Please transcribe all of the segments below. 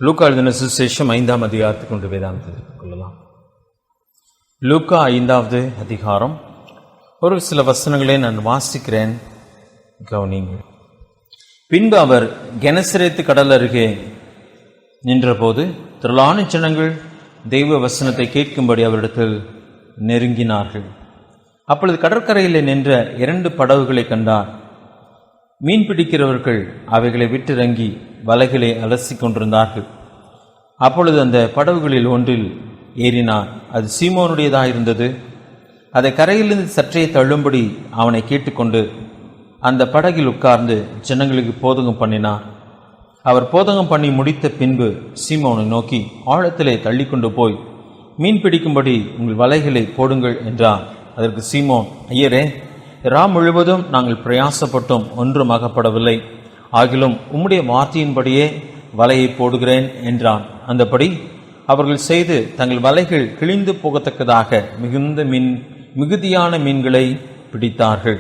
லூக்கா எழுதின சுவிசேஷம் 5ஆம் அதிகாரத்துக்கு கொண்டு வேதாந்தத்திற்கு கொள்ளலாம். லூக்கா 5வது அதிகாரம். ஒரு சில வசனங்களை நான் வாசிக்கிறேன், கவனியுங்கள். பின்பு அவர் கெனசரேத்து கடல் அருகே நின்றபோது திரளான ஜனங்கள் தெய்வ வசனத்தை கேட்கும்படி அவரிடத்தில் நெருங்கினார்கள். அப்பொழுது கடற்கரையில் நின்ற 2 படகுகளை கண்டார். மீன் பிடிக்கிறவர்கள் அவைகளை விட்டிறங்கி வலைகளை அலசி கொண்டிருந்தார்கள். அப்பொழுது அந்த படகுகளில் ஒன்றில் ஏறினார். அது சீமோனுடையதாயிருந்தது. அதை கரையிலிருந்து சற்றே தள்ளும்படி அவனை கேட்டுக்கொண்டு அந்த படகில் உட்கார்ந்து ஜனங்களுக்கு போதகம் பண்ணினார். அவர் போதகம் பண்ணி முடித்த பின்பு சீமோனை நோக்கி, ஆழத்திலே தள்ளி கொண்டு போய் மீன் பிடிக்கும்படி உங்கள் வலைகளை போடுங்கள் என்றார். அதற்கு சீமோன், ஐயரே, இரா முழுவதும் நாங்கள் பிரயாசப்பட்டும் ஒன்றும் அகப்படவில்லை. ஆகிலும் உம்முடைய வார்த்தையின்படியே வலையை போடுகிறேன் என்றான். அந்தபடி அவர்கள் செய்து தங்கள் வலைகள் கிழிந்து போகத்தக்கதாக மிகுதியான மீன்களை பிடித்தார்கள்.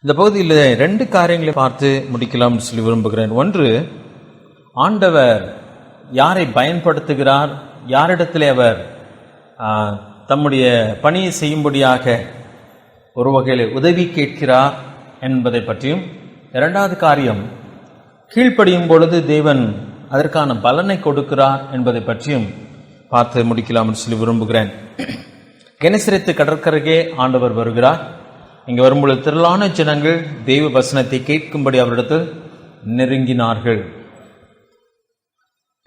இந்த பகுதியில் 2 காரியங்களை பார்த்து முடிக்கலாம் சொல்லி விரும்புகிறேன். ஒன்று, ஆண்டவர் யாரை பயன்படுத்துகிறார், யாரிடத்திலே அவர் தம்முடைய பணியை செய்யும்படியாக ஒரு வகையில் உதவி கேட்கிறார் என்பதை பற்றியும், 2வது காரியம், கீழ்ப்படியும் பொழுது தேவன் அதற்கான பலனை கொடுக்கிறார் என்பதை பற்றியும் பார்த்து முடிக்கலாம் சொல்லி விரும்புகிறேன். கெனசரேத்து கடற்கரைக்கே ஆண்டவர் வருகிறார். இங்கே வரும்பொழுது திரளான ஜனங்கள் தெய்வ வசனத்தை கேட்கும்படி அவரிடத்தில் நெருங்கினார்கள்.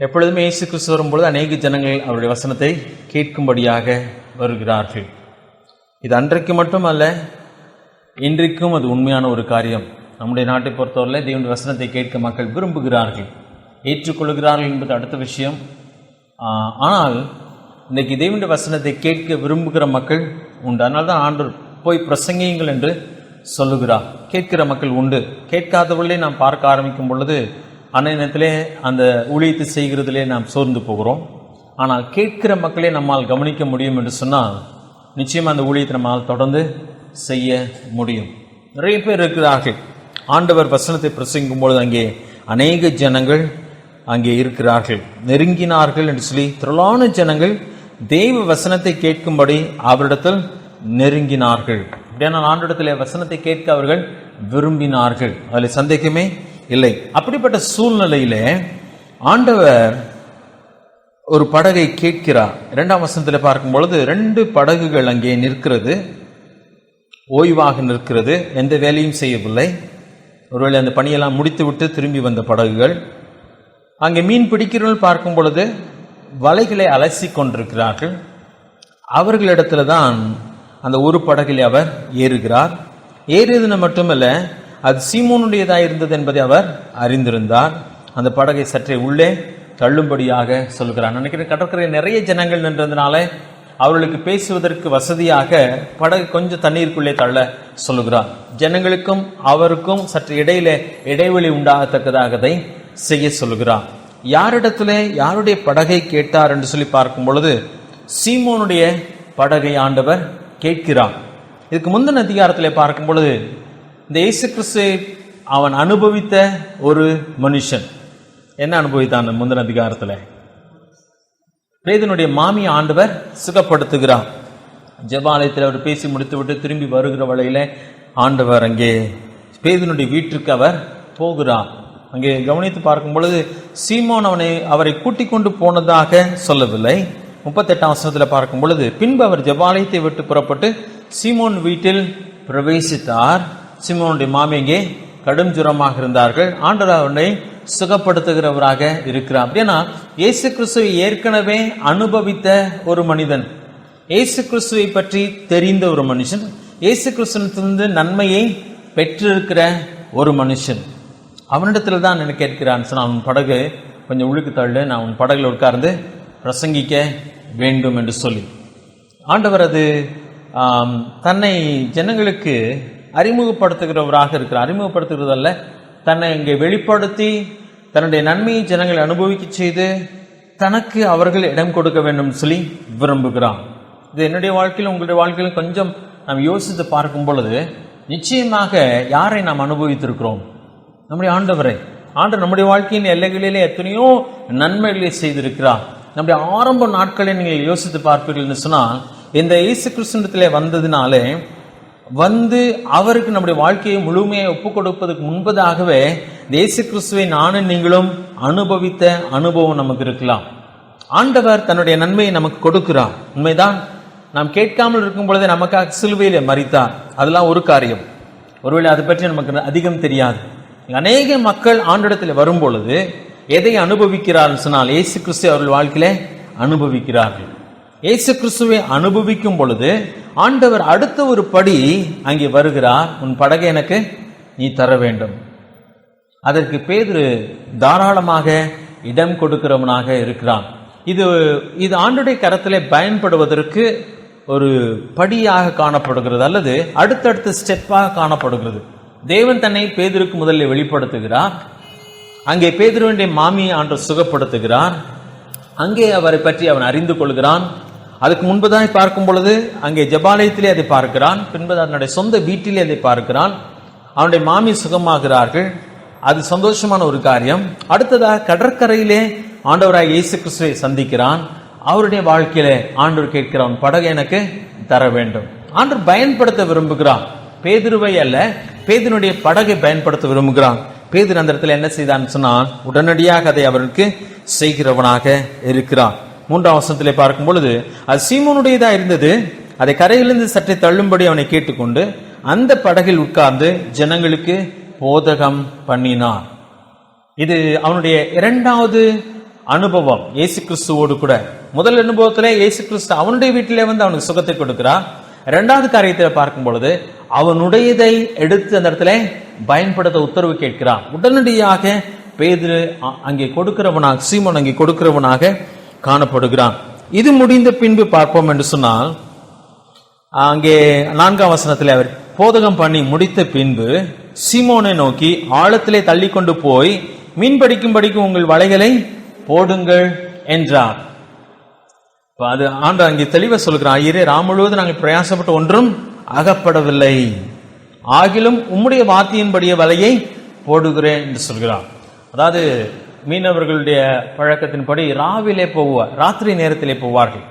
எப்பொழுதுமே இயேசு கிறிஸ்து வரும்பொழுது அநேக ஜனங்கள் அவருடைய வசனத்தை கேட்கும்படியாக வருகிறார்கள். இது அன்றைக்கு மட்டுமல்ல, இன்றைக்கும் அது உண்மையான ஒரு காரியம். நம்முடைய நாட்டை பொறுத்தவரையில் தேவனுடைய வசனத்தை கேட்க மக்கள் விரும்புகிறார்கள், ஏற்றுக்கொள்கிறார்கள் என்பது அடுத்த விஷயம். ஆனால் இன்றைக்கு தேவனுடைய வசனத்தை கேட்க விரும்புகிற மக்கள் உண்டு. அதனால தான் ஆண்டவர் போய் பிரசங்கியுங்கள் என்று சொல்லுகிறார். கேட்கிற மக்கள் உண்டு. கேட்காதவர்களே நாம் பார்க்க ஆரம்பிக்கும் பொழுது அந்நேரத்திலே அந்த ஊழியத்தை செய்கிறதிலே நாம் சோர்ந்து போகிறோம். ஆனால் கேட்கிற மக்களே நம்மால் கவனிக்க முடியும் என்று சொன்னால் நிச்சயமாக அந்த ஊழியத்தை நம்மால் தொடர்ந்து செய்ய முடியும். நிறைய பேர் இருக்கிறார்கள். ஆண்டவர் வசனத்தை பிரசங்கிக்கும் பொழுது அங்கே அநேக ஜனங்கள் அங்கே இருக்கிறார்கள். நெருங்கினார்கள் என்று சொல்லி திரளான ஜனங்கள் தெய்வ வசனத்தை கேட்கும்படி அவரிடத்தில் நெருங்கினார்கள். அப்படியான ஆண்டவரிடத்தில் வசனத்தை கேட்க அவர்கள் விரும்பினார்கள். அதில் சந்தேகமே இல்லை. அப்படிப்பட்ட சூழ்நிலையிலே ஆண்டவர் ஒரு படகை கேட்கிறார். 2ஆம் வசனத்தில் பார்க்கும் பொழுது 2 படகுகள் அங்கே நிற்கிறது, ஓய்வாக நிற்கிறது, எந்த வேலையும் செய்யவில்லை. ஒருவேளை அந்த பணியெல்லாம் முடித்து விட்டு திரும்பி வந்த படகுகள். அங்கே மீன் பிடிக்கிறவர்கள் பார்க்கும் பொழுது வலைகளை அலசி கொண்டிருக்கிறார்கள். அவர்களிடத்துல தான் அந்த ஒரு படகில் அவர் ஏறுகிறார். ஏறியதுன்னு மட்டுமல்ல, அது சீமோனுடையதாக இருந்தது என்பதை அவர் அறிந்திருந்தார். அந்த படகை சற்றே உள்ளே தள்ளும்படியாக சொல்கிறார். நினைக்கிறேன் கடற்கரையில் நிறைய ஜனங்கள் நின்றதுனால அவர்களுக்கு பேசுவதற்கு வசதியாக படகு கொஞ்சம் தண்ணீருக்குள்ளே தள்ள சொல்லுகிறார். ஜனங்களுக்கும் அவருக்கும் சற்று இடைவெளி உண்டாகத்தக்கதாக அதை செய்ய சொல்லுகிறார். யாரிடத்திலே யாருடைய படகை கேட்டார் என்று சொல்லி பார்க்கும் பொழுது சீமோனுடைய படகை ஆண்டவர் கேட்கிறார். இதுக்கு முந்தின அதிகாரத்திலே பார்க்கும் பொழுது இந்த இயேசு கிறிஸ்து அவன் அனுபவித்த ஒரு மனுஷன். என்ன அனுபவித்தான்? முந்தின அதிகாரத்தில் பேதுனுடைய மாமி ஆண்டவர் சுகப்படுத்துகிறார். ஜெபாலயத்தில் அவர் பேசி முடித்துவிட்டு திரும்பி வருகிற வழியில ஆண்டவர் அங்கே பேதுனுடைய வீட்டிற்கு அவர் போகிறார். அங்கே கவனித்து பார்க்கும் பொழுது சீமோன் அவரை கூட்டிக் கொண்டு போனதாக சொல்லவில்லை. 38ஆம் வசனத்தில் பார்க்கும் பொழுது, பின்பு அவர் ஜெபாலயத்தை விட்டு புறப்பட்டு சீமோன் வீட்டில் பிரவேசித்தார். சீமோனுடைய மாமி அங்கே கடும் ஜுரமாக இருந்தார்கள். ஆண்டவர் அவனை சுகப்படுத்துகிறவராக இருக்கிறார். அப்படின்னா இயேசு கிறிஸ்துவை ஏற்கனவே அனுபவித்த ஒரு மனிதன், இயேசு கிறிஸ்துவை பற்றி தெரிந்த ஒரு மனுஷன், இயேசு கிறிஸ்துவிலிருந்து நன்மையை பெற்றிருக்கிற ஒரு மனுஷன். அவனிடத்துல தான் என்ன கேட்கிறான், அவன் படகு கொஞ்சம் உள்ளுக்கு தள்ளு, நான் உன் படகுல உட்கார்ந்து பிரசங்கிக்க வேண்டும் என்று சொல்லி ஆண்டவர் அது தன்னை ஜனங்களுக்கு அறிமுகப்படுத்துகிறவராக இருக்கிறார். அறிமுகப்படுத்துகிறதல்ல, தன்னை இங்கே வெளிப்படுத்தி தன்னுடைய நன்மையை ஜனங்களை அனுபவிக்க செய்து தனக்கு அவர்கள் இடம் கொடுக்க வேண்டும் சொல்லி விரும்புகிறான். இது என்னுடைய வாழ்க்கையில் உங்களுடைய வாழ்க்கையில் கொஞ்சம் நாம் யோசித்து பார்க்கும் பொழுது நிச்சயமாக யாரை நாம் அனுபவித்திருக்கிறோம்? நம்முடைய ஆண்டவரை. ஆண்டவர் நம்முடைய வாழ்க்கையின் எல்லைகளிலே எத்தனையோ நன்மைகளை செய்திருக்கிறார். நம்முடைய ஆரம்ப நாட்களை நீங்கள் யோசித்து பார்ப்பீர்கள் என்று சொன்னால், இந்த இயேசு கிறிஸ்துவிடத்திலே வந்ததினாலே அவருக்கு நம்முடைய வாழ்க்கையை முழுமையை ஒப்புக் கொடுப்பதற்கு முன்பதாகவே இயேசு கிறிஸ்துவை நானும் நீங்களும் அனுபவித்த அனுபவம் நமக்கு இருக்கலாம். ஆண்டவர் தன்னுடைய நன்மையை நமக்கு கொடுக்கிறார். உண்மைதான், நாம் கேட்காமல் இருக்கும் பொழுதே நமக்காக சிலுவையிலே மரித்தார். அதெல்லாம் ஒரு காரியம். ஒருவேளை அதை பற்றி நமக்கு அதிகம் தெரியாது. அநேக மக்கள் ஆண்டவரிடத்தில் வரும் பொழுது எதை அனுபவிக்கிறார்கள் சொன்னால், இயேசு கிறிஸ்து அவர்கள் வாழ்க்கையில அனுபவிக்கிறார்கள். இயேசு கிறிஸ்துவை அனுபவிக்கும் பொழுது ஆண்டவர் அடுத்த ஒரு படி அங்கே வருகிறார். உன் படகை எனக்கு நீ தர வேண்டும். அதற்கு பேதுரு தாராளமாக இடம் கொடுக்கிறவனாக இருக்கிறான். இது ஆண்டவருடைய கரத்திலே பயன்படுவதற்கு ஒரு படியாக காணப்படுகிறது, அல்லது அடுத்தடுத்த ஸ்டெப்பாக காணப்படுகிறது. தேவன் தன்னை பேதுருக்கு முதலில் வெளிப்படுத்துகிறார். அங்கே பேதுருவினுடைய மாமியை ஆண்டவர் சுகப்படுத்துகிறார். அங்கே அவரை பற்றி அவன் அறிந்து கொள்கிறான். அதுக்கு முன்பதாக பார்க்கும் பொழுது அங்கே ஜெபாலயத்திலே அதை பார்க்கிறான். பின்பு அதனுடைய சொந்த வீட்டிலே அதை பார்க்கிறான். அவனுடைய மாமி சுகமாகிறார்கள். அது சந்தோஷமான ஒரு காரியம். அடுத்ததாக கடற்கரையிலே ஆண்டவராக இயேசு கிறிஸ்துவை சந்திக்கிறான். அவருடைய வாழ்க்கையிலே ஆண்டவர் கேட்கிறான், படகை எனக்கு தர வேண்டும். ஆண்டவர் பயன்படுத்த விரும்புகிறான். பேதுருவை அல்ல, பேதுருடைய படகை பயன்படுத்த விரும்புகிறான். பேதுரு அந்த இடத்துல என்ன செய்தான் சொன்னால், உடனடியாக அதை அவருக்கு செய்கிறவனாக இருக்கிறான். 3ஆம் வசனத்திலே பார்க்கும் பொழுது, அது சீமோனுடையதா இருந்தது. அதை கரையிலிருந்து சற்றே தள்ளும்படி அவனை கேட்டுக்கொண்டு அந்த படகில் உட்கார்ந்து ஜனங்களுக்கு போதகம் பண்ணினான். இது அவனுடைய இரண்டாவது அனுபவம் இயேசு கிறிஸ்துவோடு கூட. முதல் அனுபவத்திலே இயேசு கிறிஸ்து அவனுடைய வீட்டிலே அவனுக்கு சுகத்தை கொடுக்கிறார். இரண்டாவது காரியத்தில் பார்க்கும் பொழுது அவனுடையதை எடுத்து அந்த இடத்துல பயன்படுத்த உத்தரவு கேட்கிறான். உடனடியாக பேதுரு அங்கே கொடுக்கிறவனாக, சீமோன் அங்கே கொடுக்கிறவனாக காணப்படுகிறான். இது முடிந்த பின்பு பார்ப்போம் என்று சொன்னால், அங்கே 4ஆம் வசனத்தில் அவர் போதகம் பண்ணி முடித்த பின்பு சீமோனை நோக்கி, ஆழத்திலே தள்ளி கொண்டு போய் மீன் பிடிக்கும்படிக்கு உங்கள் வலைகளை போடுங்கள் என்றார். அது ஆண்டு அங்கே தெளிவா சொல்கிறான், ஐயரே, ராம் முழுவதும் நாங்கள் பிரயாசப்பட்டு ஒன்றும் அகப்படவில்லை, ஆகிலும் உம்முடைய வார்த்தையின்படிய வலையை போடுகிறேன் என்று சொல்கிறான். அதாவது மீனவர்களுடைய பழக்கத்தின்படி ராவிலே போவார், ராத்திரி நேரத்திலே போவார்கள்.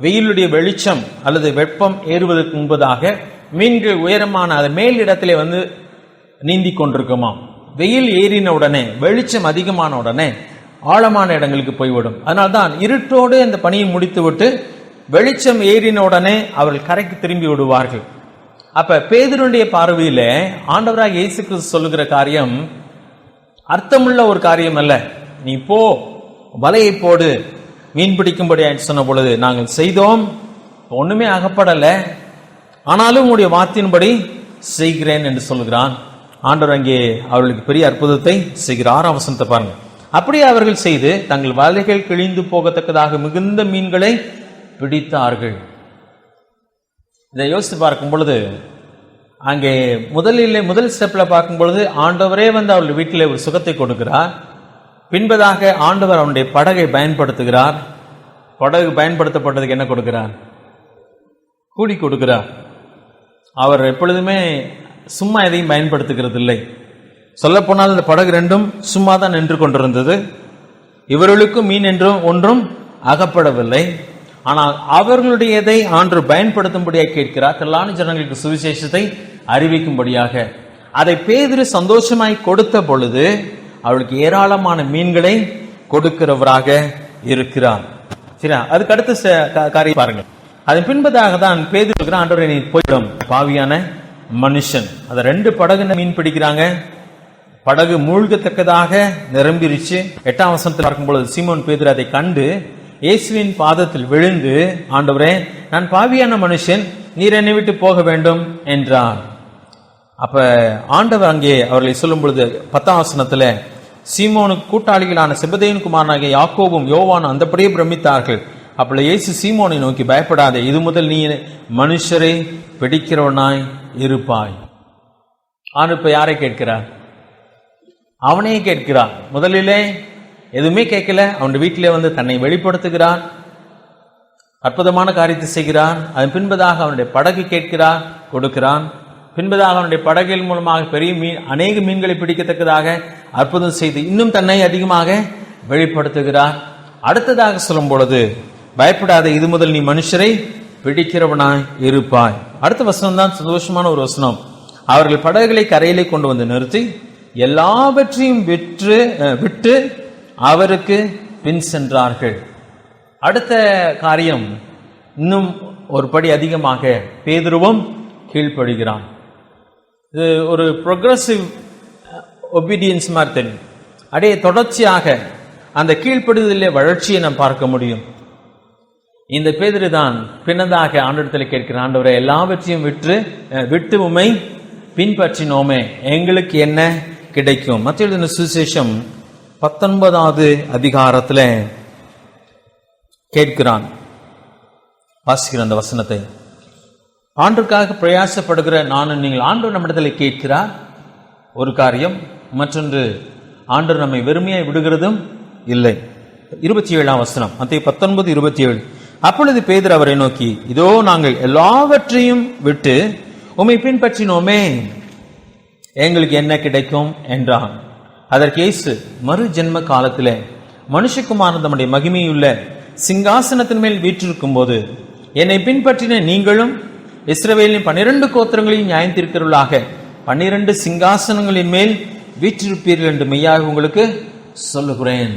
வெயிலுடைய வெளிச்சம் அல்லது வெப்பம் ஏறுவதற்கு முன்பதாக மீன்கள் உயரமான அது மேல் இடத்திலே நீந்தி கொண்டிருக்குமாம். வெயில் ஏறின உடனே, வெளிச்சம் அதிகமான உடனே ஆழமான இடங்களுக்கு போய்விடும். அதனால்தான் இருட்டோடு அந்த பணியை முடித்துவிட்டு வெளிச்சம் ஏறின உடனே அவர்கள் கரைக்கு திரும்பி விடுவார்கள். அப்ப பேதுருடைய பார்வையில ஆண்டவராக இயேசு கிறிஸ்து சொல்லுகிற காரியம் அர்த்தமுள்ள ஒரு காரியம் அல்ல. நீ போ, வலையை போடு, மீன் பிடிக்கும்படி சொன்ன பொழுது நாங்கள் செய்தோம், ஒண்ணுமே அகப்படல, ஆனாலும் உடைய வார்த்தையின்படி செய்கிறேன் என்று சொல்கிறான். ஆண்டவர் அங்கே அவர்களுக்கு பெரிய அற்புதத்தை செய்கிற 6ஆம் வசனத்தை பாருங்க. அப்படியே அவர்கள் செய்து தங்கள் வலைகள் கிழிந்து போகத்தக்கதாக மிகுந்த மீன்களை பிடித்தார்கள். இதை யோசித்து பார்க்கும் பொழுது அங்கே முதல் ஸ்டெப்ல பார்க்கும் பொழுது ஆண்டவரே அவர்கள் வீட்டிலே ஒரு சுகத்தை கொடுக்கிறார். பின்பதாக ஆண்டவர் அவனுடைய படகை பயன்படுத்துகிறார். படகு பயன்படுத்தப்பட்டதுக்கு என்ன கொடுக்கிறார்? கூலி கொடுக்கிறார். அவர் எப்பொழுதுமே சும்மா எதையும் பயன்படுத்துகிறது இல்லை. சொல்ல போனால் இந்த படகு ரெண்டும் சும்மா தான் நின்று கொண்டிருந்தது. இவர்களுக்கும் மீன் என்றும் ஒன்றும் அகப்படவில்லை. ஆனால் அவர்களுடையதை ஆண்டவர் பயன்படுத்தும்படியாக கேட்கிறார். திரளான ஜனங்களுக்கு சுவிசேஷத்தை அறிவிக்கும்படியாக. அதை பேதுரு சந்தோஷமாய் கொடுத்த பொழுது அவளுக்கு ஏராளமான மீன்களை கொடுக்கிறவராக இருக்கிறார். சரியா? அதுக்கு அடுத்த காரியம் பாருங்க. அதன் பின்பதாக தான் பேதுரு ஆண்டவரை நீ போய்விடும் பாவியான மனுஷன். அதை 2 படகு மீன் பிடிக்கிறாங்க. படகு மூழ்கத்தக்கதாக நிரம்பிருச்சு. 8ஆம் வசனத்தில் பார்க்கும்பொழுது சீமோன் பேதுரு அதை கண்டு இயேசுவின் பாதத்தில் விழுந்து, ஆண்டவரே, நான் பாவியான மனுஷன், நீர் என்னை விட்டு போக வேண்டும் என்றார். அப்ப ஆண்டவர் அங்கே அவர்களை சொல்லும் பொழுது 10ஆம் வசனத்துல சீமோனுக்கு கூட்டாளிகளான செபதேயின் குமாரனாகிய யாக்கோபும் யோவானும் அந்தபடியே பிரமித்தார்கள். அப்படி இயேசு சீமோனை நோக்கி, பயப்படாதே, இது முதல் நீ மனுஷரை பிடிக்கிறவனாய் இருப்பாய். ஆண்டு இப்ப யாரை கேட்கிறார்? அவனையே கேட்கிறார். முதலிலே எதுவுமே கேட்கல, அவனுடைய வீட்டிலே தன்னை வெளிப்படுத்துகிறார், அற்புதமான காரியத்தை செய்கிறான். அதன் பின்பதாக அவனுடைய படகு கொடுக்கிறான். பின்பதாக அவனுடைய படகில் மூலமாக பெரிய அநேக மீன்களை பிடிக்கத்தக்கதாக அற்புதம் செய்து இன்னும் தன்னை அதிகமாக வெளிப்படுத்துகிறார். அடுத்ததாக சொல்லும் பொழுது, பயப்படாத, இது முதல் நீ மனுஷரை பிடிக்கிறவனாய் இருப்பாய். அடுத்த வசனம் தான் சந்தோஷமான ஒரு வசனம். அவர்கள் படகுகளை கரையிலே கொண்டு வந்து நிறுத்தி எல்லாவற்றையும் விட்டு அவருக்கு பின் சென்றார்கள். அடுத்த காரியம் இன்னும் ஒரு படி அதிகமாக பேதுருவும் கீழ்ப்படுகிறான். இது ஒரு ப்ரொக்ரெசிவ் ஒபீடியன்ஸ் மாதிரி தெரியும். அப்படியே தொடர்ச்சியாக அந்த கீழ்ப்படுதலிலே வளர்ச்சியை நாம் பார்க்க முடியும். இந்த பேதுரு தான் பின்னதாக ஆண்டவரிடத்தில் கேட்கிற, ஆண்டவரை எல்லாவற்றையும் விட்டு உம்மை பின்பற்றினோமே, எங்களுக்கு என்ன கிடைக்கும்? மத்திய எழுதின சுவிசேஷம் 19வது அதிகாரத்தில் கேட்கிறான். வாசிக்கிற அந்த வசனத்தை, ஆண்டவருக்காக பிரயாசப்படுகிற நானும் நீங்கள், ஆண்டவர் நம்மிடத்தில் கேட்கிறார் ஒரு காரியம், மற்றொன்று ஆண்டவர் நம்மை வெறுமையாய் விடுகிறதும் இல்லை. 27ஆம் வசனம், மத்திய 19:27. அப்பொழுது பேதுரு அவரை நோக்கி, இதோ நாங்கள் எல்லாவற்றையும் விட்டு உம்மை பின்பற்றினோமே, எங்களுக்கு என்ன கிடைக்கும் என்றான். அதற்கு இயேசு, மறு ஜென்ம காலத்திலே மனுஷகுமாரன் தம்முடைய மகிமையுள்ள சிங்காசனத்தின் மேல் வீற்றிருக்கும் போது என்னை பின்பற்றின நீங்களும் இஸ்ரவேலின் 12 கோத்திரங்களையும் நியாயத்தீர்க்கிறவர்களாக 12 சிங்காசனங்களின் மேல் வீற்றிருப்பீர்கள் என்று மெய்யாக உங்களுக்கு சொல்லுகிறேன்.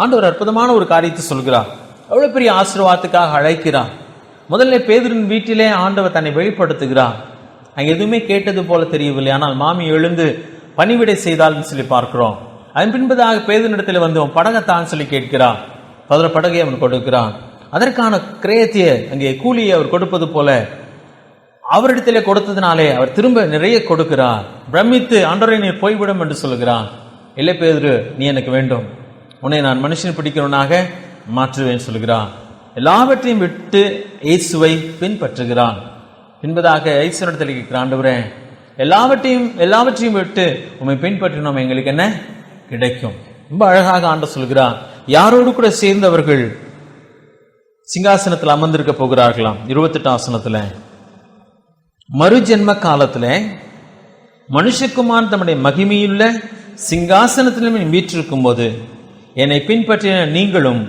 ஆண்டவர் அற்புதமான ஒரு காரியத்தை சொல்கிறார். அவ்வளவு பெரிய ஆசீர்வாதத்துக்காக அழைக்கிறார். முதல்ல பேதுருவின் வீட்டிலே ஆண்டவர் தன்னை வெளிப்படுத்துகிறார். அங்கே எதுவுமே கேட்டது போல தெரியவில்லை. ஆனால் மாமி எழுந்து பணிவிடை செய்தால் சொல்லி பார்க்கிறோம். அதன் பின்பதாக பேதுருவிடத்தில் வந்து படகத்தான் சொல்லி கேட்கிறார். 11 படகை அவன் கொடுக்கிறான். அதற்கான கிரயத்தையே, அங்கே கூலியை அவர் கொடுப்பது போல அவரிடத்திலே கொடுத்ததினாலே அவர் திரும்ப நிறைய கொடுக்கிறார். பிரமித்து, ஆண்டவரே நீ போய்விடும் என்று சொல்லுகிறான். இல்லை பேதுரு, நீ எனக்கு வேண்டும், உன்னை நான் மனுஷன் பிடிக்கிறவனாக மாற்றுவேன் சொல்கிறான். எல்லாவற்றையும் விட்டு இயேசுவை பின்பற்றுகிறான். பின்பதாக இயேசுவிடத்தில் கேட்கிறான், ஆண்டவரே எல்லாவற்றையும் விட்டு உம்மை பின்பற்றினோம், எங்களுக்கு என்ன கிடைக்கும்? ரொம்ப அழகாக ஆண்டவர் சொல்கிறான். யாரோடு கூட சேர்ந்தவர்கள் சிங்காசனத்தில் அமர்ந்திருக்க போகிறார்களாம். 28ஆம் வசனத்துல, மறு ஜென்ம காலத்துல மனுஷகுமாரன் தம்முடைய மகிமையுள்ள சிங்காசனத்திலும் வீற்றிருக்கும் போது என்னை பின்பற்றின நீங்களும்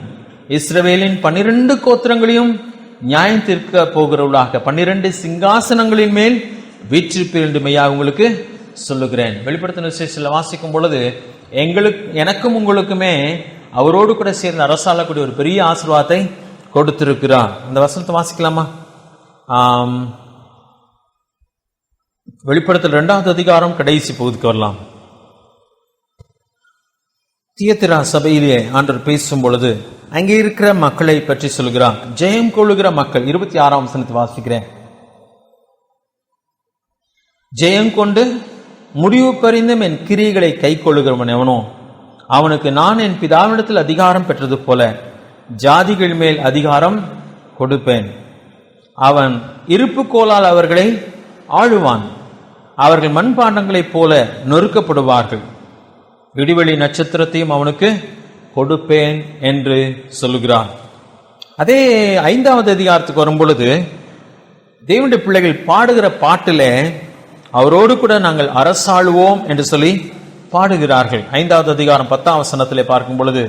இஸ்ரவேலின் 12 கோத்திரங்களையும் நியாயம் தீர்க்க போகிறவர்களாக 12 சிங்காசனங்களின் மேல் வீற்றிருப்பீர்கள் என்று மெய்யாக உங்களுக்கு சொல்லுகிறேன். வெளிப்படுத்தின விசேஷத்தில் வாசிக்கும் பொழுது எனக்கும் உங்களுக்குமே அவரோடு கூட சேர்ந்து அரசாளக்கூடிய ஒரு பெரிய ஆசீர்வாதத்தை கொடுத்திருக்கிறார். அந்த வசனத்தை வாசிக்கலாமா? வெளிப்படுத்தல் 2வது அதிகாரம் கடைசி பகுதிக்கு வரலாம். தியத்திரா சபையிலே ஆண்டவர் பேசும் பொழுது அங்கே இருக்கிற மக்களை பற்றி சொல்கிறார். ஜெயம் கொள்ளுகிற மக்கள். 26ஆம் வசனத்தை வாசிக்கிறேன். ஜெயம் கொண்டு முடிவு பறிந்தும் என் கிரியைகளை கை கொள்ளுகிறவன் எவனோ அவனுக்கு நான் என் பிதாவிடத்தில் அதிகாரம் பெற்றது போல ஜாதிகள் மேல் அதிகாரம் கொடுப்பேன். அவன் இருப்பு கோலால் அவர்களை ஆளுவான். அவர்கள் மண்பாண்டங்களைப் போல நொறுக்கப்படுவார்கள். விடிவெளி நட்சத்திரத்தையும் அவனுக்கு கொடுப்பேன் என்று சொல்லுகிறார். அதே 5வது அதிகாரத்துக்கு வரும் பொழுது தேவனுடைய பிள்ளைகள் பாடுகிற பாட்டிலே அவரோடு கூட நாங்கள் அரசாளுவோம் என்று சொல்லி பாடுகிறார்கள். 5வது அதிகாரம் 10ஆம் வசனத்திலே பார்க்கும் பொழுது,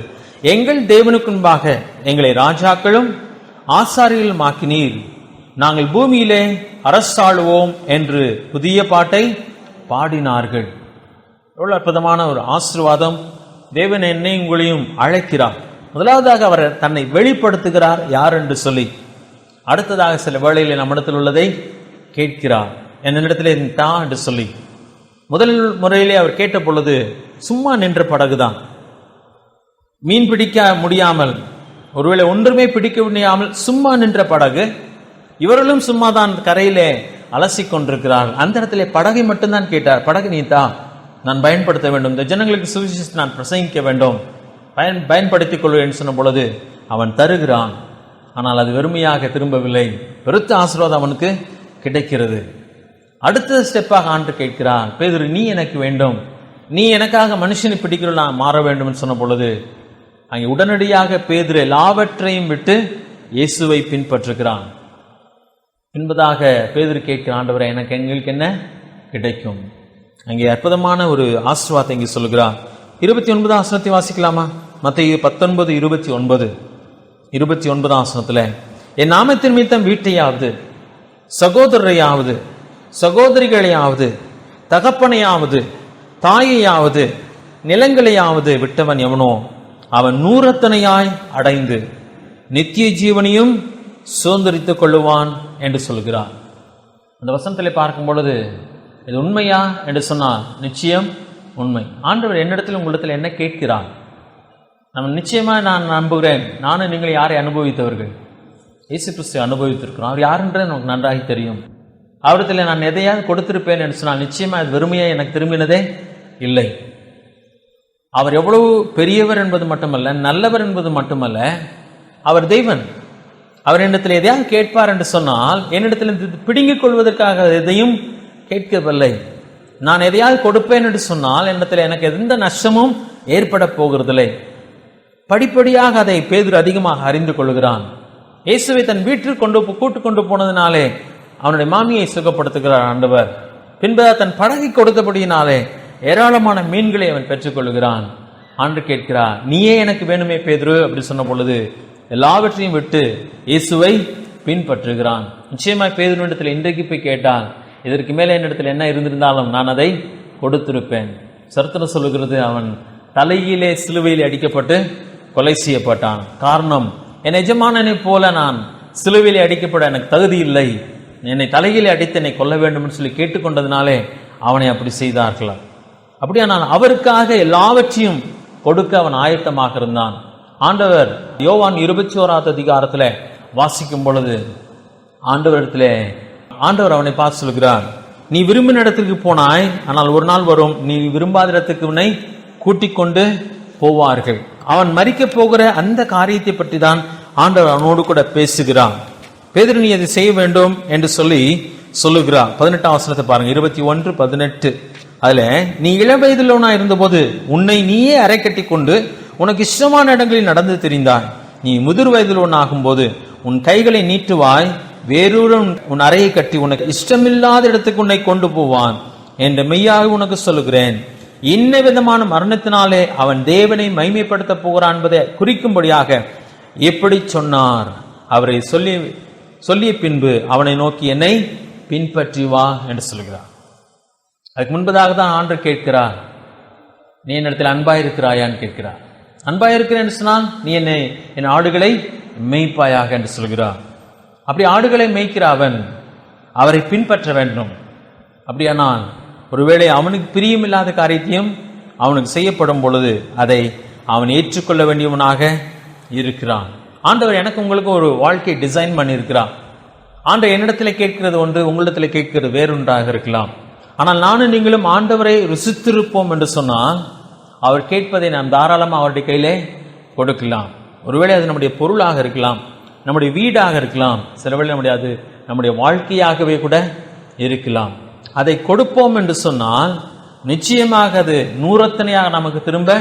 எங்கள் தேவனுக்கு முன்பாக எங்களை ராஜாக்களும் ஆசாரியர்களும் ஆக்கினீர், நாங்கள் பூமியிலே அரசாளுவோம் என்று புதிய பாட்டை பாடினார்கள். எவ்வளவு அற்புதமான ஒரு ஆசீர்வாதம்! தேவன் என்னை உங்களையும் அழைக்கிறார். முதலாவதாக அவர் தன்னை வெளிப்படுத்துகிறார் யார் என்று சொல்லி. அடுத்ததாக சில வேளையில் நம்மிடத்தில் உள்ளதை கேட்கிறார். என்னிடத்திலே தான் என்று சொல்லி. முதல் முறையிலே அவர் கேட்ட பொழுது சும்மா நின்ற படகுதான், மீன் பிடிக்க முடியாமல், ஒருவேளை ஒன்றுமே பிடிக்க முடியாமல் சும்மா நின்ற படகு. இவர்களும் சும்மா தான் கரையிலே அலசி கொண்டிருக்கிறார்கள். அந்த இடத்திலே படகை மட்டும்தான் கேட்டார். படகு நீ தான், நான் பயன்படுத்த வேண்டும், இந்த ஜனங்களுக்கு சுவிசேஷத்தை நான் பிரசங்கிக்க வேண்டும், பயன்படுத்திக் கொள்வேன் சொன்ன பொழுது அவன் தருகிறான். ஆனால் அது வெறுமையாக திரும்பவில்லை. பெருத்த ஆசீர்வாதம் அவனுக்கு கிடைக்கிறது. அடுத்த ஸ்டெப்பாக ஆண்டு கேட்கிறான், பேதுரு நீ எனக்கு வேண்டும், நீ எனக்காக மனுஷனை பிடிக்கிற நான் மாற வேண்டும் என்று சொன்ன பொழுது அங்கே உடனடியாக பேதுரு எல்லாவற்றையும் விட்டு இயேசுவை பின்பற்றுகிறான். என்பதாக பேதுரு கேட்கிற, ஆண்டவரே எங்களுக்கு என்ன கிடைக்கும்? அங்கே அற்புதமான ஒரு ஆசீர்வாதத்தை இங்கே சொல்கிறார். 29ஆம் வசனத்தை வாசிக்கலாமா? மத்தேயு 19:29. 29ஆம் வசனத்துல, என் நாமத்தின் நிமித்தம் வீட்டையாவது சகோதரரையாவது சகோதரிகளையாவது தகப்பனையாவது தாயையாவது நிலங்களையாவது விட்டவன் எவனோ அவன் 100 அடைந்து நித்திய ஜீவனையும் சுதந்திரித்துக் கொள்ளுவான் என்று சொல்கிறார். அந்த வசனத்திலே பார்க்கும் பொழுது இது உண்மையா என்று சொன்னால் நிச்சயம் உண்மை. ஆண்டவர் என்னிடத்தில் உங்களிடத்தில் என்ன கேட்கிறார்? நம்ம நிச்சயமாக நான் நம்புகிறேன், நானும் நீங்கள் யாரை அனுபவித்தவர்கள்? இயேசு கிறிஸ்துவை அனுபவித்திருக்கிறோம். அவர் யாருன்றது நமக்கு நன்றாக தெரியும். அவரிடத்தில் நான் எதையாவது கொடுத்திருப்பேன் என்று சொன்னால் நிச்சயமாக அது வெறுமையாக எனக்கு திரும்பினதே இல்லை. அவர் எவ்வளவு பெரியவர் என்பது மட்டுமல்ல, நல்லவர் என்பது மட்டுமல்ல, அவர் தெய்வன். அவர் என்னிடத்தில் எதையாவது கேட்பார் என்று சொன்னால் என்னிடத்தில் பிடுங்கிக் கொள்வதற்காக எதையும் கேட்கவில்லை. நான் எதையாவது கொடுப்பேன் என்று சொன்னால் என்னிடத்தில் எனக்கு எந்த நஷ்டமும் ஏற்பட போகிறதில்லை. படிப்படியாக அதை பேதுரு அதிகமாக அறிந்து கொள்கிறான். இயேசுவை தன் வீட்டிற்கு கூட்டு கொண்டு போனதினாலே அவனுடைய மாமியை சுகப்படுத்துகிறார் ஆண்டவர். பின்பு தன் படகை கொடுத்தபடியினாலே ஏராளமான மீன்களை அவன் பெற்றுக்கொள்கிறான். ஆண்டு கேட்கிறார், நீயே எனக்கு வேணுமே பேதுரு அப்படி சொன்ன பொழுது எல்லாவற்றையும் விட்டு இயேசுவை பின்பற்றுகிறான். நிச்சயமாய் பேதுருவிடத்தில் இன்றைக்கு போய் கேட்டால் இதற்கு மேலே என்னிடத்தில் என்ன இருந்திருந்தாலும் நான் அதை கொடுத்திருப்பேன். சரித்திரம் சொல்லுகிறது, அவன் தலையிலே சிலுவையில் அடிக்கப்பட்டு கொலை செய்யப்பட்டான். காரணம், என் எஜமானனை போல நான் சிலுவையிலே அடிக்கப்பட எனக்கு தகுதி இல்லை, என்னை தலையிலே அடித்து என்னை கொல்ல வேண்டும் என்று சொல்லி கேட்டுக்கொண்டதினாலே அவனை அப்படி செய்தார்கள். அப்படியானால் அவருக்காக எல்லாவற்றையும் கொடுக்க அவன் ஆயத்தமாக இருந்தான். ஆண்டவர் யோவான் 21ஆம் அதிகாரத்தில் வாசிக்கும் பொழுது ஆண்டவர் அவனை பார்த்து சொல்கிறார், நீ விரும்பின இடத்துக்கு போனாய், ஆனால் ஒரு நாள் வரும் நீ விரும்பாத இடத்துக்கு உன்னை கூட்டிக் கொண்டு போவார்கள். அவன் மரிக்க போகிற அந்த காரியத்தை பற்றி தான் ஆண்டவர் அவனோடு கூட பேசுகிறான். பேதுரு நீ அதை செய்ய வேண்டும் என்று சொல்லி சொல்லுகிறார். 18ஆம் வசனத்தை பாருங்க, 21:18. அதுல, நீ இளவயதிலோனா இருந்தபோது உன்னை நீயே அறை கட்டி கொண்டு உனக்கு இஷ்டமான இடங்களில் நடந்து தெரிந்தாய். நீ முதிர் வயதிலோன் ஆகும்போது உன் கைகளை நீட்டுவாய், வேறொரு உன் அறையை கட்டி உனக்கு இஷ்டமில்லாத இடத்துக்கு உன்னை கொண்டு போவான் என்று மெய்யாக உனக்கு சொல்லுகிறேன். இன்ன விதமான மரணத்தினாலே அவன் தேவனை மைமைப்படுத்த போகிறான் என்பதை குறிக்கும்படியாக எப்படி சொன்னார். அவரை சொல்லிய பின்பு அவனை நோக்கி என்னை பின்பற்றி வா என்று சொல்கிறார். அதுக்கு முன்பதாக தான் ஆண்டவர் கேட்கிறார், நீ என்னிடத்தில் அன்பாயிருக்கிறாயான்னு கேட்கிறார். அன்பாயிருக்கிறேன் என்று சொன்னால் நீ என் ஆடுகளை மேய்ப்பாயாக என்று சொல்கிறார். அப்படி ஆடுகளை மேய்க்கிற அவன் அவரை பின்பற்ற வேண்டும். அப்படியானால் ஒருவேளை அவனுக்கு பிரியமில்லாத காரியத்தையும் அவனுக்கு செய்யப்படும் பொழுது அதை அவன் ஏற்றுக்கொள்ள வேண்டியவனாக இருக்கிறான். ஆண்டவர் எனக்கு உங்களுக்கு ஒரு வாழ்க்கையை டிசைன் பண்ணியிருக்கிறான். ஆண்டவர் என்னிடத்தில் கேட்கிறது ஒன்று, உங்களிடத்தில் கேட்கிறது வேறொன்றாக இருக்கலாம். ஆனால் நானும் நீங்களும் ஆண்டவரை ருசித்திருப்போம் என்று சொன்னால் அவர் கேட்பதை நாம் தாராளமாக அவருடைய கையிலே கொடுக்கலாம். ஒருவேளை அது நம்முடைய பொருளாக இருக்கலாம், நம்முடைய வீடாக இருக்கலாம், சில வேளை அது நம்முடைய வாழ்க்கையாகவே கூட இருக்கலாம். அதை கொடுப்போம் என்று சொன்னால் நிச்சயமாக அது 100 நமக்கு திரும்ப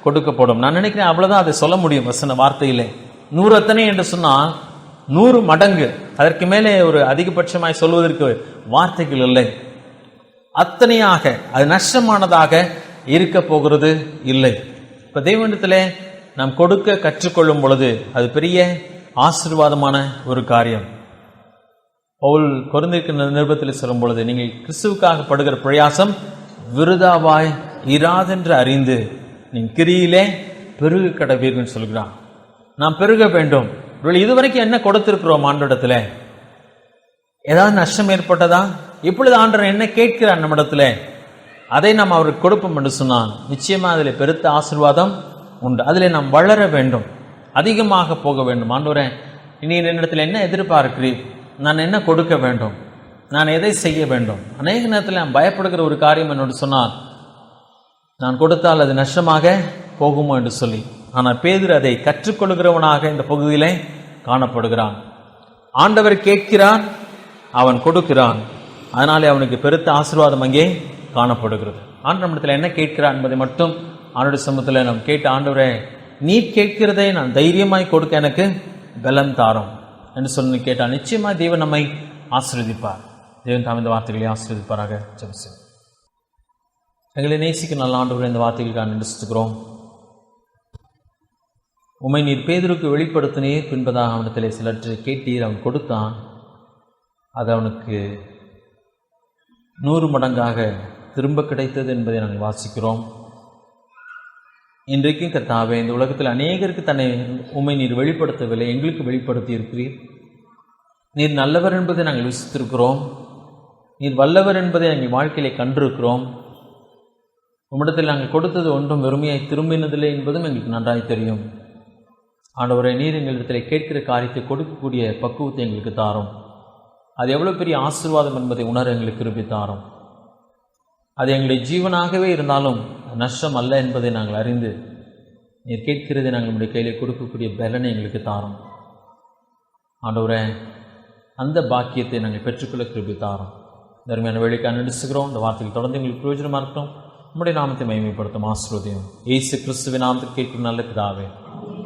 கொடுக்கப்படும். நான் நினைக்கிறேன் அவ்வளவுதான் அதை சொல்ல முடியும் வசன வார்த்தையிலே. 100 என்று சொன்னால் 100 மடங்கு, அதற்கு மேலே ஒரு அதிகபட்சமாய் சொல்வதற்கு வார்த்தைகள் இல்லை. அத்தனையாக அது நஷ்டமானதாக இருக்க போகிறது இல்லை. இப்ப தெய்வத்திலே நாம் கொடுக்க கற்றுக்கொள்ளும் பொழுது அது பெரிய ஆசீர்வாதமான ஒரு காரியம். பவுல் கொரிந்தியருக்கு நிருபத்தில் சொல்லும் பொழுது, நீங்கள் கிறிஸ்துவுக்காக படுகிற பிரயாசம் விருதாவாய் இராதென்று அறிந்து நீங்கள் கிரியிலே பெருக கடவீர்கள் சொல்கிறான். நாம் பெருக வேண்டும். இதுவரைக்கும் என்ன கொடுத்திருக்கிறோம் ஆண்டவரிடத்துல? ஏதாவது நஷ்டம் ஏற்பட்டதா? இப்பொழுது ஆண்டவர் என்ன கேட்கிறார் நம்மிடத்துல, அதை நாம் அவருக்கு கொடுப்போம் என்று சொன்னால் நிச்சயமா அதில் பெருத்த ஆசீர்வாதம் உண்டு. அதில் நாம் வளர வேண்டும், அதிகமாக போக வேண்டும். ஆண்டவரே, நீ என்னிடத்தில் என்ன எதிர்பார்க்கிறீர்? நான் என்ன கொடுக்க வேண்டும்? நான் எதை செய்ய வேண்டும்? அநேக நேரத்தில் நான் பயப்படுகிற ஒரு காரியம் என்னோடு சொன்னால், நான் கொடுத்தால் அது நஷ்டமாக போகுமோ என்று சொல்லி. ஆனால் பேதுரு அதை கற்றுக்கொள்கிறவனாக இந்த பகுதியிலே காணப்படுகிறான். ஆண்டவர் கேட்கிறான், அவன் கொடுக்கிறான். அதனாலே அவனுக்கு பெருத்த ஆசீர்வாதம் அங்கே காணப்படுகிறது. ஆண்டவரிடத்தில் என்ன கேட்கிறான் என்பதை மட்டும் ஆண்டவருடைய சமூகத்தில் நாம் கேட்டு, ஆண்டவரே, நீ கேட்கிறதை நான் தைரியமாய் கொடுக்க எனக்கு பலம் தாரும் என்று சொல்லி கேட்டால் நிச்சயமாக தேவன் நம்மை ஆசீர்வதிப்பார். தேவன் தாம் இந்த வார்த்தைகளை ஆசீர்வதிப்பாராக. ஜெபம் செய்வோம். எங்களை நேசிக்க நல்ல ஆண்டவரே, இந்த வார்த்தைகளுக்காக நடிச்சுக்கிறோம். உம்மை நீர் பேதுருக்கு வெளிப்படுத்தினீர், பின்பதாக அவனிடத்திலே சிலற்றை கேட்டீர், அவன் கொடுத்தான். அது அவனுக்கு 100 மடங்காக திரும்ப கிடைத்தது என்பதை நாங்கள் வாசிக்கிறோம். இன்றைக்கும் கர்த்தாவே, இந்த உலகத்தில் அநேகருக்கு தன்னை உம்மை நீர் வெளிப்படுத்தவில்லை, எங்களுக்கு வெளிப்படுத்தி இருக்கிறீர். நீர் நல்லவர் என்பதை நாங்கள் விசித்திருக்கிறோம். நீர் வல்லவர் என்பதை எங்கள் வாழ்க்கையிலே கண்டிருக்கிறோம். உம்மிடத்தில் நாங்கள் கொடுத்தது ஒன்றும் வெறுமையாய் திரும்பினதில்லை என்பதும் எங்களுக்கு நன்றாய் தெரியும். ஆண்டவரை, நீர் எங்களிடத்தில் கேட்கிற காரியத்தை கொடுக்கக்கூடிய பக்குவத்தை எங்களுக்கு தாரும். அது எவ்வளோ பெரிய ஆசீர்வாதம் என்பதை உணர எங்களுக்கு கிருபை தாரும். அது எங்களுடைய ஜீவனாகவே இருந்தாலும் நஷ்டம் அல்ல என்பதை நாங்கள் அறிந்து நீர் கேட்கிறதை நாங்கள் நம்முடைய கையில் கொடுக்கக்கூடிய பலனை எங்களுக்கு தாரும். ஆண்டவரே, அந்த பாக்கியத்தை நாங்கள் பெற்றுக்கொள்ள கிருபை தாரும். தர்மையான வேலைக்காக நடிச்சுக்கிறோம். இந்த வார்த்தைகள் தொடர்ந்து எங்களுக்கு பிரயோஜனமாக இருக்கட்டும். நம்முடைய நாமத்தை மகிமைப்படுத்தும் ஆசீர்வதியும் இயேசு கிறிஸ்துவின் நாமத்தில் கேட்கும் நல்ல பிதாவே,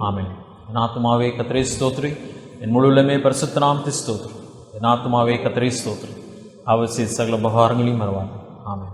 ஆமென். என் ஆத்துமாவே கர்த்தரை ஸ்தோத்திரி, என் முழு உள்ளமே பரிசுத்த நாமத்தை ஸ்தோத்திரி. என் ஆத்துமாவே கர்த்தரை ஸ்தோத்திரி, அவர் செய்த சகல உபகாரங்களையும் மறவாது. ஆமென்.